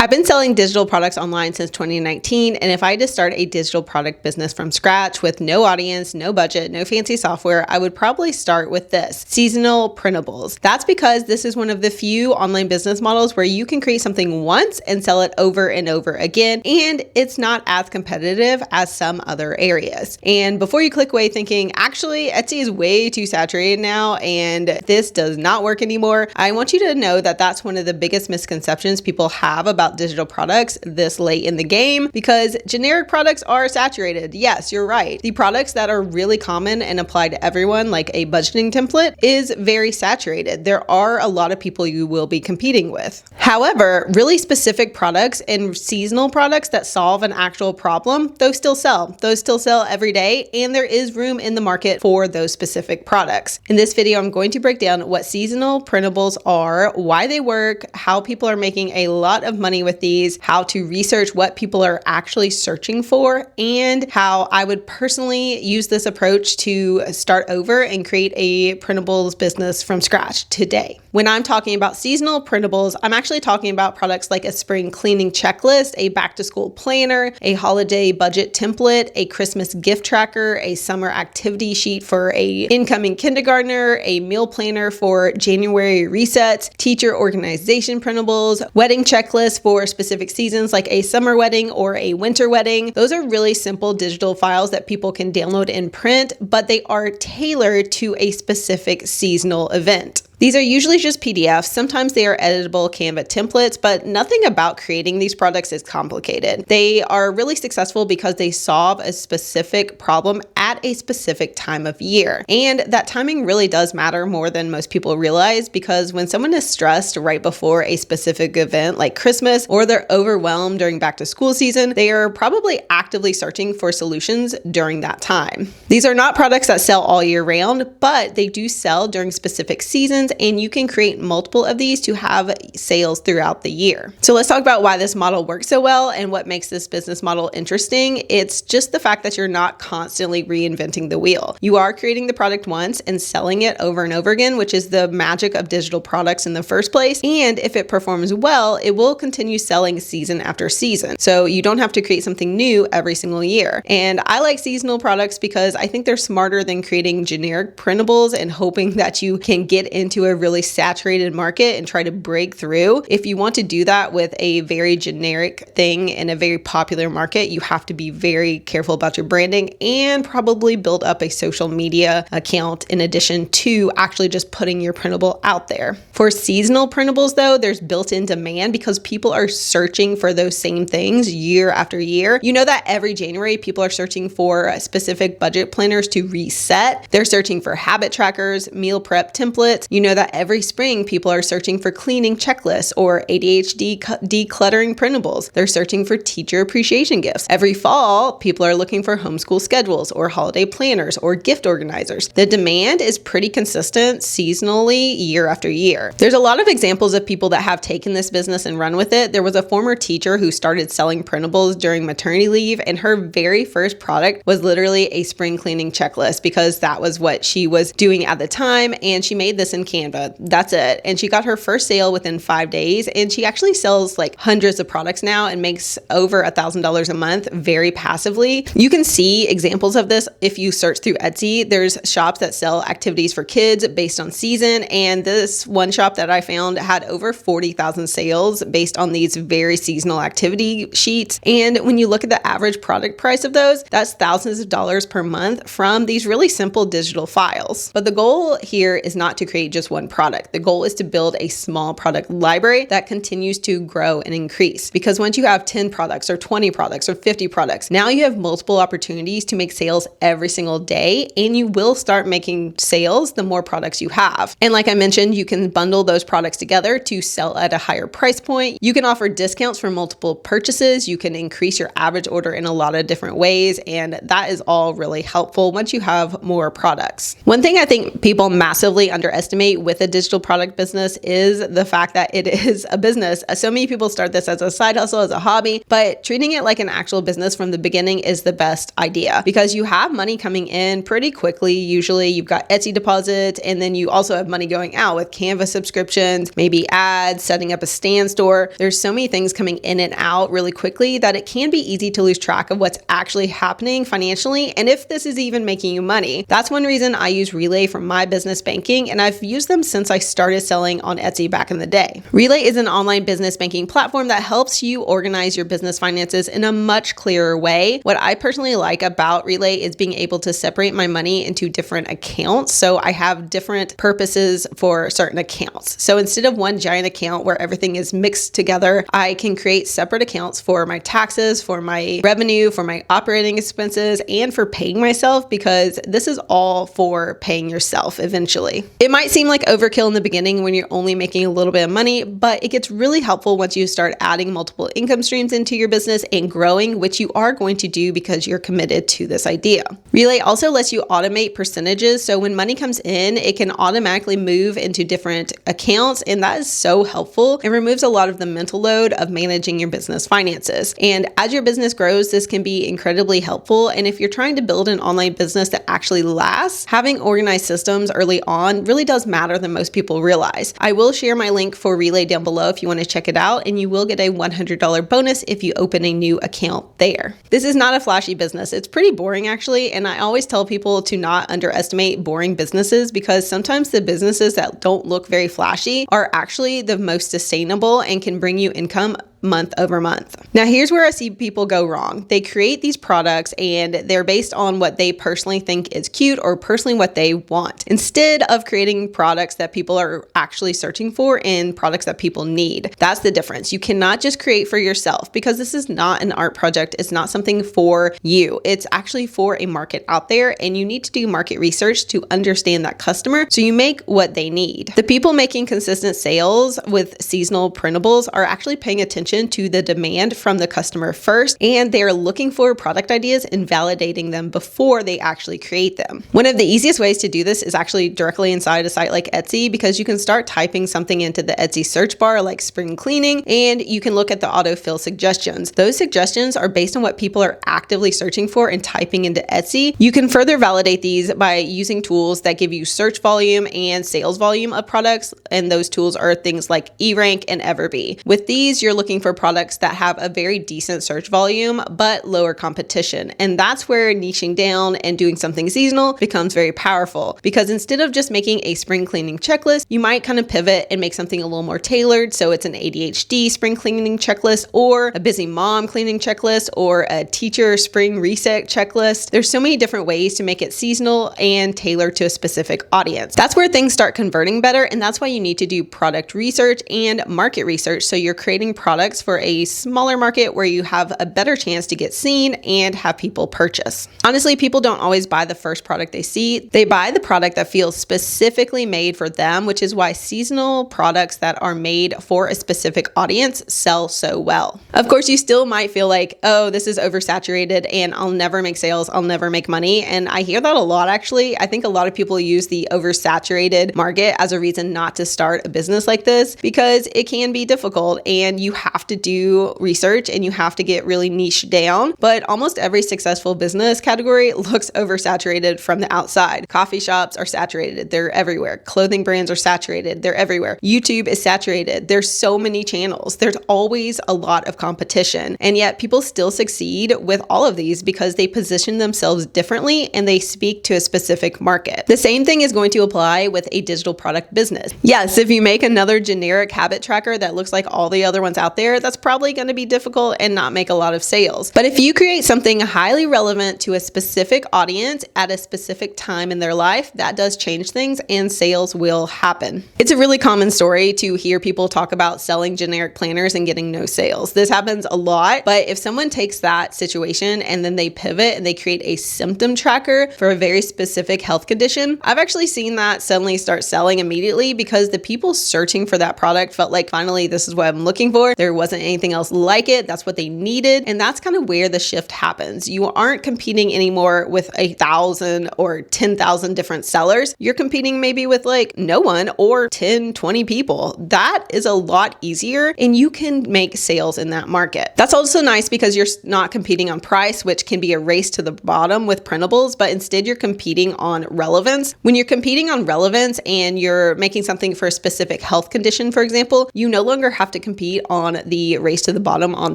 I've been selling digital products online since 2019, and if I had to start a digital product business from scratch with no audience, no budget, no fancy software, I would probably start with this: seasonal printables. That's because this is one of the few online business models where you can create something once and sell it over and over again, and it's not as competitive as some other areas. And before you click away thinking, actually, Etsy is way too saturated now and this does not work anymore, I want you to know that that's one of the biggest misconceptions people have about digital products this late in the game, because generic products are saturated. Yes, you're right. The products that are really common and apply to everyone, like a budgeting template, is very saturated. There are a lot of people you will be competing with. However, really specific products and seasonal products that solve an actual problem, those still sell. Those still sell every day, and there is room in the market for those specific products. In this video, I'm going to break down what seasonal printables are, why they work, how people are making a lot of money with these, how to research what people are actually searching for, and how I would personally use this approach to start over and create a printables business from scratch today. When I'm talking about seasonal printables, I'm actually talking about products like a spring cleaning checklist, a back to school planner, a holiday budget template, a Christmas gift tracker, a summer activity sheet for a incoming kindergartner, a meal planner for January resets, teacher organization printables, wedding checklists for specific seasons like a summer wedding or a winter wedding. Those are really simple digital files that people can download and print, but they are tailored to a specific seasonal event. These are usually just PDFs. Sometimes they are editable Canva templates, but nothing about creating these products is complicated. They are really successful because they solve a specific problem at a specific time of year. And that timing really does matter more than most people realize, because when someone is stressed right before a specific event like Christmas, or they're overwhelmed during back to school season, they are probably actively searching for solutions during that time. These are not products that sell all year round, but they do sell during specific seasons, and you can create multiple of these to have sales throughout the year. So let's talk about why this model works so well and what makes this business model interesting. It's just the fact that you're not constantly reinventing the wheel. You are creating the product once and selling it over and over again, which is the magic of digital products in the first place. And if it performs well, it will continue selling season after season. So you don't have to create something new every single year. And I like seasonal products because I think they're smarter than creating generic printables and hoping that you can get into a really saturated market and try to break through. If you want to do that with a very generic thing in a very popular market, you have to be very careful about your branding and probably build up a social media account in addition to actually just putting your printable out there. For seasonal printables though, there's built-in demand because people are searching for those same things year after year. You know that every January people are searching for specific budget planners to reset. They're searching for habit trackers, meal prep templates. You know that every spring people are searching for cleaning checklists or ADHD decluttering printables. They're searching for teacher appreciation gifts. Every fall, people are looking for homeschool schedules or holiday planners or gift organizers. The demand is pretty consistent seasonally year after year. There's a lot of examples of people that have taken this business and run with it. There was a former teacher who started selling printables during maternity leave, and her very first product was literally a spring cleaning checklist because that was what she was doing at the time, and she made this in Canva. That's it. And she got her first sale within 5 days, and she actually sells like hundreds of products now and makes over $1,000 a month very passively. You can see examples of this if you search through Etsy. There's shops that sell activities for kids based on season, and this one shop that I found had over 40,000 sales based on these very seasonal activity sheets. And when you look at the average product price of those, that's thousands of dollars per month from these really simple digital files. But the goal here is not to create just one product. The goal is to build a small product library that continues to grow and increase. Because once you have 10 products or 20 products or 50 products, now you have multiple opportunities to make sales every single day, and you will start making sales the more products you have. And like I mentioned, you can bundle those products together to sell at a higher price point. You can offer discounts for multiple purchases. You can increase your average order in a lot of different ways, and that is all really helpful once you have more products. One thing I think people massively underestimate with a digital product business is the fact that it is a business. So many people start this as a side hustle, as a hobby, but treating it like an actual business from the beginning is the best idea, because you have have money coming in pretty quickly. Usually you've got Etsy deposits, and then you also have money going out with Canva subscriptions, maybe ads, setting up a stand store. There's so many things coming in and out really quickly that it can be easy to lose track of what's actually happening financially and if this is even making you money. That's one reason I use Relay for my business banking, and I've used them since I started selling on Etsy back in the day. Relay is an online business banking platform that helps you organize your business finances in a much clearer way. What I personally like about Relay is being able to separate my money into different accounts. So I have different purposes for certain accounts. So instead of one giant account where everything is mixed together, I can create separate accounts for my taxes, for my revenue, for my operating expenses, and for paying myself, because this is all for paying yourself eventually. It might seem like overkill in the beginning when you're only making a little bit of money, but it gets really helpful once you start adding multiple income streams into your business and growing, which you are going to do because you're committed to this idea. Relay also lets you automate percentages. So when money comes in, it can automatically move into different accounts. And that is so helpful. It removes a lot of the mental load of managing your business finances. And as your business grows, this can be incredibly helpful. And if you're trying to build an online business that actually lasts, having organized systems early on really does matter than most people realize. I will share my link for Relay down below if you want to check it out, and you will get a $100 bonus if you open a new account there. This is not a flashy business. It's pretty boring actually, and I always tell people to not underestimate boring businesses, because sometimes the businesses that don't look very flashy are actually the most sustainable and can bring you income month over month. Now, here's where I see people go wrong. They create these products and they're based on what they personally think is cute or personally what they want, instead of creating products that people are actually searching for and products that people need. That's the difference. You cannot just create for yourself, because this is not an art project. It's not something for you. It's actually for a market out there, and you need to do market research to understand that customer so you make what they need. The people making consistent sales with seasonal printables are actually paying attention to the demand from the customer first, and they're looking for product ideas and validating them before they actually create them. One of the easiest ways to do this is actually directly inside a site like Etsy, because you can start typing something into the Etsy search bar like spring cleaning, and you can look at the autofill suggestions. Those suggestions are based on what people are actively searching for and typing into Etsy. You can further validate these by using tools that give you search volume and sales volume of products, and those tools are things like eRank and Everbee. With these, you're looking for products that have a very decent search volume but lower competition, and that's where niching down and doing something seasonal becomes very powerful, because instead of just making a spring cleaning checklist, you might kind of pivot and make something a little more tailored. So it's an ADHD spring cleaning checklist, or a busy mom cleaning checklist, or a teacher spring reset checklist. There's so many different ways to make it seasonal and tailored to a specific audience. That's where things start converting better, and that's why you need to do product research and market research, so you're creating products for a smaller market where you have a better chance to get seen and have people purchase. Honestly, people don't always buy the first product they see. They buy the product that feels specifically made for them, which is why seasonal products that are made for a specific audience sell so well. Of course, you still might feel like, oh, this is oversaturated and I'll never make sales, I'll never make money. And I hear that a lot, actually. I think a lot of people use the oversaturated market as a reason not to start a business like this, because it can be difficult and you have to do research and you have to get really niche down. But almost every successful business category looks oversaturated from the outside. Coffee shops are saturated. They're everywhere. Clothing brands are saturated. They're everywhere. YouTube is saturated. There's so many channels. There's always a lot of competition. And yet people still succeed with all of these because they position themselves differently and they speak to a specific market. The same thing is going to apply with a digital product business. Yes, if you make another generic habit tracker that looks like all the other ones out there, that's probably going to be difficult and not make a lot of sales. But if you create something highly relevant to a specific audience at a specific time in their life, that does change things and sales will happen. It's a really common story to hear people talk about selling generic planners and getting no sales. This happens a lot, but if someone takes that situation and then they pivot and they create a symptom tracker for a very specific health condition, I've actually seen that suddenly start selling immediately, because the people searching for that product felt like, finally, this is what I'm looking for. They're wasn't anything else like it. That's what they needed. And that's kind of where the shift happens. You aren't competing anymore with 1,000 or 10,000 different sellers. You're competing maybe with like no one or 10, 20 people. That is a lot easier and you can make sales in that market. That's also nice because you're not competing on price, which can be a race to the bottom with printables, but instead you're competing on relevance. When you're competing on relevance and you're making something for a specific health condition, for example, you no longer have to compete on the race to the bottom on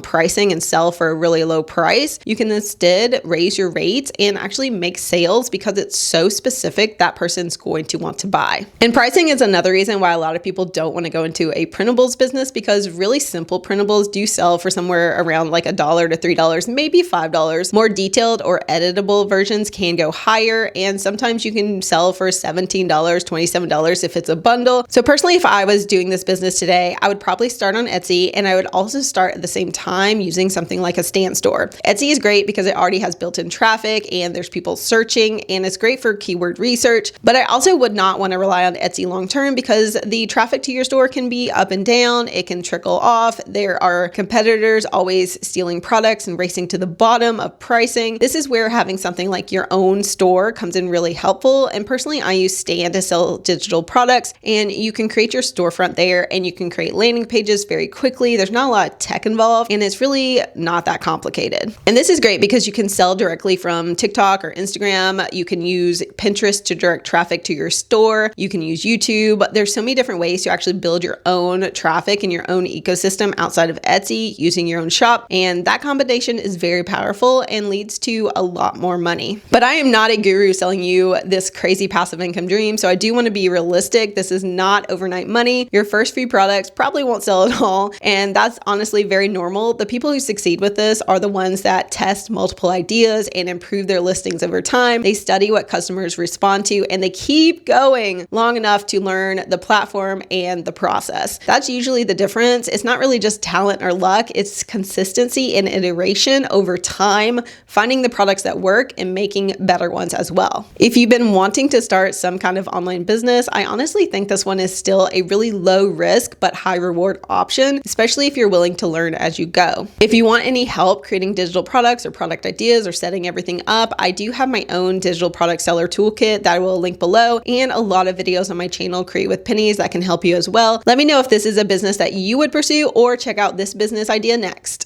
pricing and sell for a really low price. You can instead raise your rates and actually make sales because it's so specific that person's going to want to buy. And pricing is another reason why a lot of people don't want to go into a printables business, because really simple printables do sell for somewhere around like $1 to $3, maybe $5. More detailed or editable versions can go higher, and sometimes you can sell for $17, $27 if it's a bundle. So personally, if I was doing this business today, I would probably start on Etsy, and I would also start at the same time using something like a stand store. Etsy is great because it already has built-in traffic and there's people searching, and it's great for keyword research. But I also would not want to rely on Etsy long-term because the traffic to your store can be up and down. It can trickle off. There are competitors always stealing products and racing to the bottom of pricing. This is where having something like your own store comes in really helpful. And personally, I use Stand to sell digital products, and you can create your storefront there and you can create landing pages very quickly. There's not a lot of tech involved and it's really not that complicated. And this is great because you can sell directly from TikTok or Instagram. You can use Pinterest to direct traffic to your store. You can use YouTube. There's so many different ways to actually build your own traffic and your own ecosystem outside of Etsy using your own shop. And that combination is very powerful and leads to a lot more money. But I am not a guru selling you this crazy passive income dream. So I do want to be realistic. This is not overnight money. Your first few products probably won't sell at all. And that's honestly very normal. The people who succeed with this are the ones that test multiple ideas and improve their listings over time. They study what customers respond to and they keep going long enough to learn the platform and the process. That's usually the difference. It's not really just talent or luck. It's consistency and iteration over time, finding the products that work and making better ones as well. If you've been wanting to start some kind of online business, I honestly think this one is still a really low risk but high reward option, especially if you're willing to learn as you go. If you want any help creating digital products or product ideas or setting everything up, I do have my own digital product seller toolkit that I will link below, and a lot of videos on my channel, Create With Pennies, that can help you as well. Let me know if this is a business that you would pursue, or check out this business idea next.